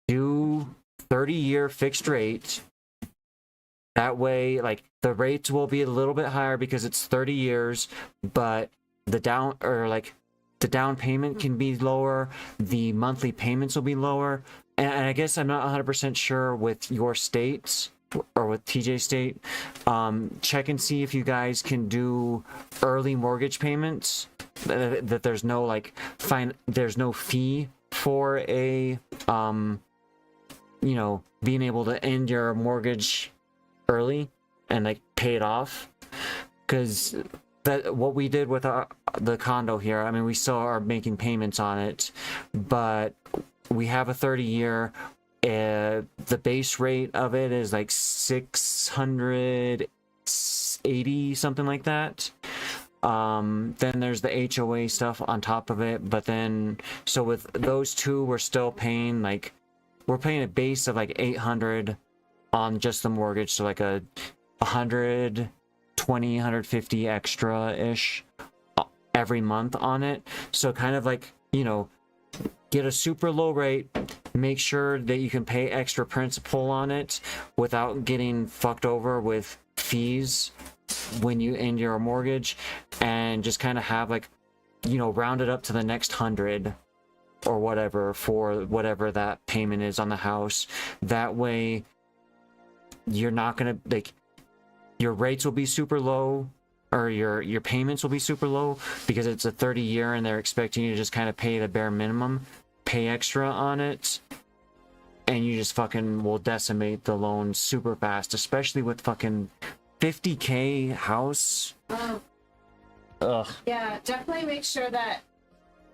Do 30-year fixed rate. That way, like, the rates will be a little bit higher because it's 30 years, but the down payment can be lower, the monthly payments will be lower. And I guess I'm not 100% sure with your states, or with TJ state. Check and see if you guys can do early mortgage payments, that there's no like there's no fee for a you know, being able to end your mortgage early and like pay it off. Because that what we did with the condo here, I mean, we still are making payments on it, but we have a 30-year. The base rate of it is like 680, something like that. Then there's the HOA stuff on top of it, but then so with those two, we're still paying like, we're paying a base of like 800 on just the mortgage, so like a 120, 150 extra ish every month on it. So kind of like, you know, get a super low rate, make sure that you can pay extra principal on it without getting fucked over with fees when you end your mortgage, and just kind of have like, you know, round it up to the next 100 or whatever for whatever that payment is on the house. That way you're not gonna, like, your rates will be super low, or your payments will be super low, because it's a 30-year and they're expecting you to just kind of pay the bare minimum, pay extra on it, and you just fucking will decimate the loan super fast, especially with fucking 50K house. Ugh. Yeah, definitely make sure that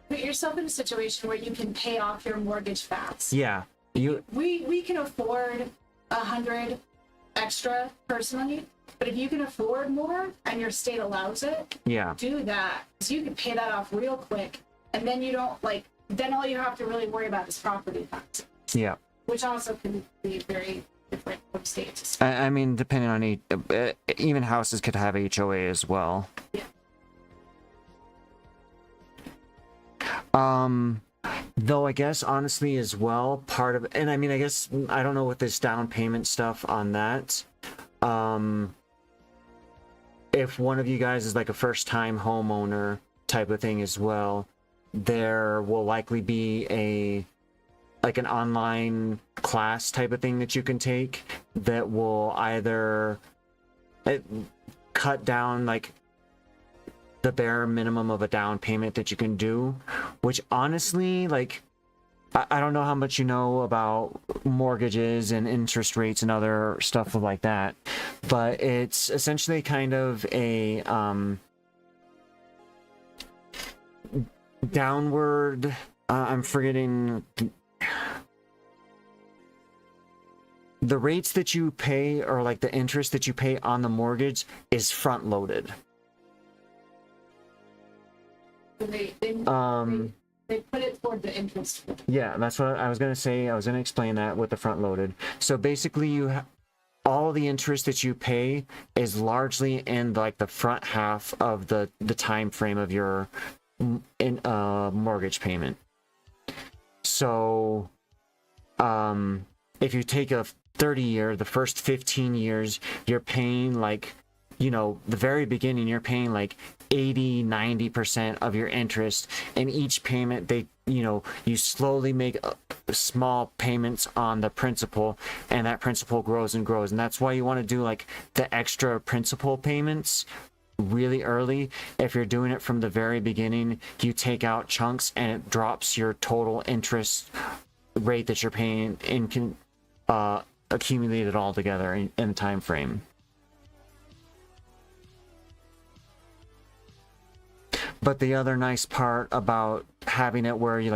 put yourself in a situation where you can pay off your mortgage fast. Yeah. We can afford 100 extra personally. But if you can afford more and your state allows it, Yeah. do that. So you can pay that off real quick. And then you don't like, then all you have to really worry about is property tax, Yeah. which also can be very different from state to state. I mean, depending on even houses could have HOA as well. Yeah. Though I guess honestly as well, part of, and I mean, I guess I don't know with this down payment stuff on that. If one of you guys is like a first time homeowner type of thing as well, there will likely be an online class type of thing that you can take that will either cut down like the bare minimum of a down payment that you can do, which honestly, like, I don't know how much you know about mortgages and interest rates and other stuff like that, but it's essentially kind of a downward, I'm forgetting the rates that you pay, or like the interest that you pay on the mortgage is front loaded. So they put it toward the interest. Yeah, that's what I was going to say. I was going to explain that with the front loaded. So basically all the interest that you pay is largely in like the front half of the time frame of your mortgage payment. So if you take a 30-year, the first 15 years, you're paying like, you know, the very beginning, you're paying like 80-90% of your interest, and each payment you slowly make small payments on the principal, and that principal grows and grows. And that's why you want to do like the extra principal payments really early. If you're doing it from the very beginning, you take out chunks and it drops your total interest rate that you're paying in accumulated all together in the time frame. But the other nice part about having it where you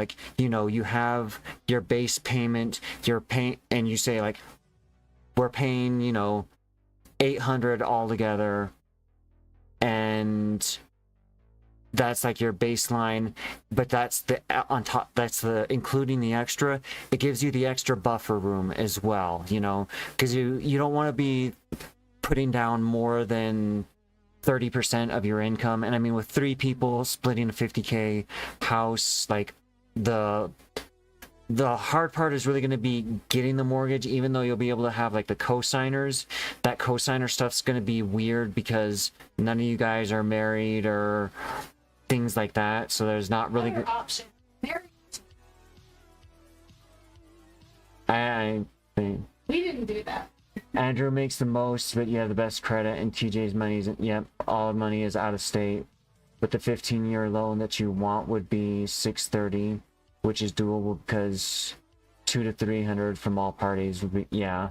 have your base payment, you're paying, and you say like, we're paying, $800 all together, and that's like your baseline, but that's the on top, that's the including the extra. It gives you the extra buffer room as well, because you don't want to be putting down more than 30% of your income. And I mean, with 3 people splitting a $50K house, like the hard part is really going to be getting the mortgage, even though you'll be able to have like the co-signers. That co-signer stuff's going to be weird because none of you guys are married or things like that. So there's not really good option. Married. I think We didn't do that. Andrew makes the most, but you have the best credit, and TJ's money's, all money is out of state. But the 15-year loan that you want would be 630, which is doable because 200 to 300 from all parties would be, yeah.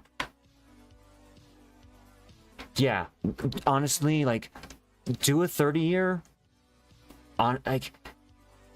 Honestly, like, do a 30-year on, like,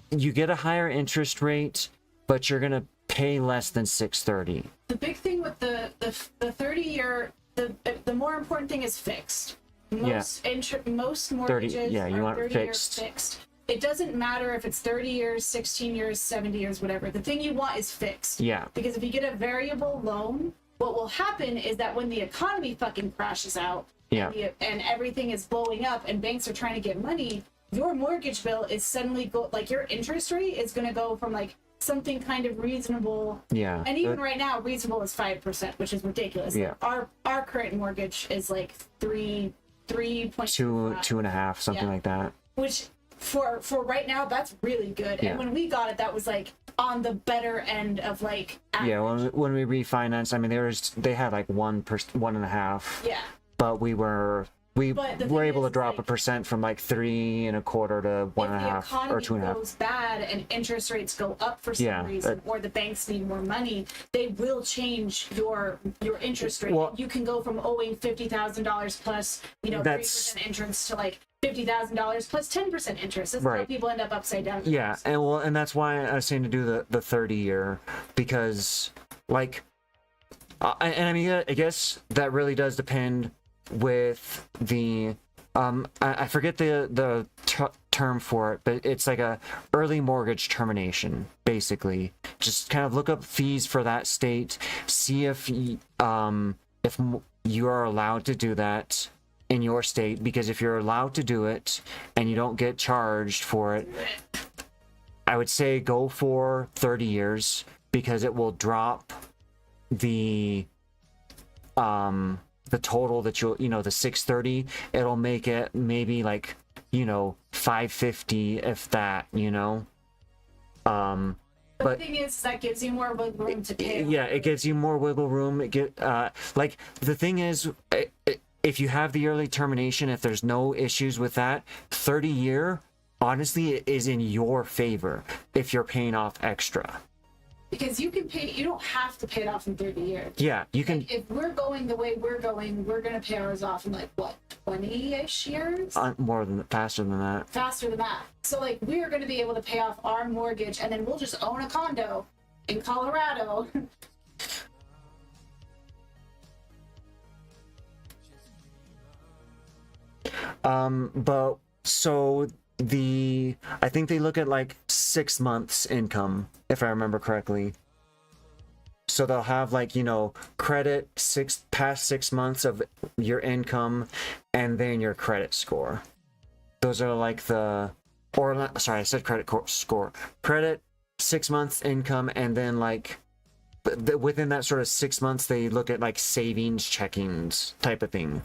you get a higher interest rate, but you're gonna pay less than 630. The big thing with the 30-year, the more important thing is fixed. Most mortgages 30, yeah, you are want 30-year fixed. fixed. It doesn't matter if it's 30 years, 16 years, 70 years, whatever. The thing you want is fixed. Yeah. Because if you get a variable loan, what will happen is that when the economy fucking crashes out, and everything is blowing up and banks are trying to get money, your mortgage bill is suddenly your interest rate is going to go from like something kind of reasonable. Yeah. And even right now, reasonable is 5%, which is ridiculous. Yeah. Our current mortgage is like 3.2, 2.5, something like that. Which for right now, that's really good. Yeah. And when we got it, that was like on the better end of like average. Yeah, when we refinanced, I mean, they had like 1.5. Yeah. But we were able to drop a percent from like 3.25 to 1.5 or 2.5. If the economy goes bad and interest rates go up for some reason, or the banks need more money, they will change your interest rate. Well, you can go from owing $50,000 plus 3% interest to like $50,000 plus 10% interest. That's how people end up upside down. Yeah, and that's why I was saying to do the 30-year, because like And I mean, I guess that really does depend with the I forget the term for it, but it's like a early mortgage termination, basically. Just kind of look up fees for that state, see if you are allowed to do that in your state, because if you're allowed to do it and you don't get charged for it, I would say go for 30 years, because it will drop the total that the 630, it'll make it maybe like 550, if that. The But thing is that gives you more wiggle room to pay. yeah, it gives you more wiggle room. Like the thing is, if you have the early termination, if there's no issues with that, 30-year honestly is in your favor if you're paying off extra. Because you don't have to pay it off in 30 years. Yeah, you can. If we're going the way we're going to pay ours off in 20-ish years? Faster than that. Faster than that. So we're going to be able to pay off our mortgage, and then we'll just own a condo in Colorado. But so I think they look at 6 months income, if I remember correctly. So they'll have credit past 6 months of your income, and then your credit score. Those are I said credit score. Credit, 6 months income, and then within that sort of 6 months, they look at savings, checkings type of thing.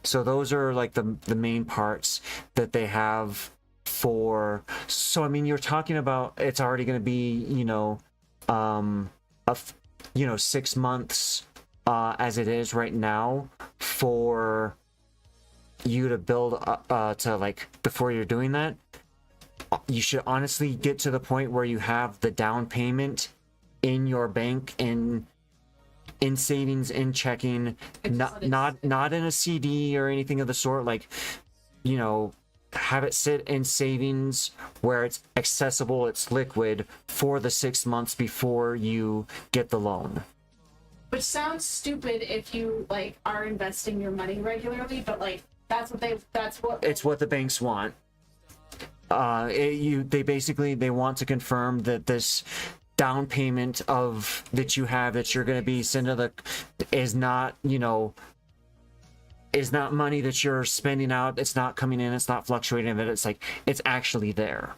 So those are the main parts that they have for. So I mean, you're talking about it's already going to be 6 months as it is right now for you to build to before you're doing that. You should honestly get to the point where you have the down payment in your bank, in savings, in checking, not in a CD or anything of the sort. Have it sit in savings where it's accessible, it's liquid for the 6 months before you get the loan. Which sounds stupid if you are investing your money regularly, but that's what the banks want. They basically want to confirm that this down payment that you have, that you're going to be sending is not money that you're spending out. It's not coming in, it's not fluctuating, but it's actually there.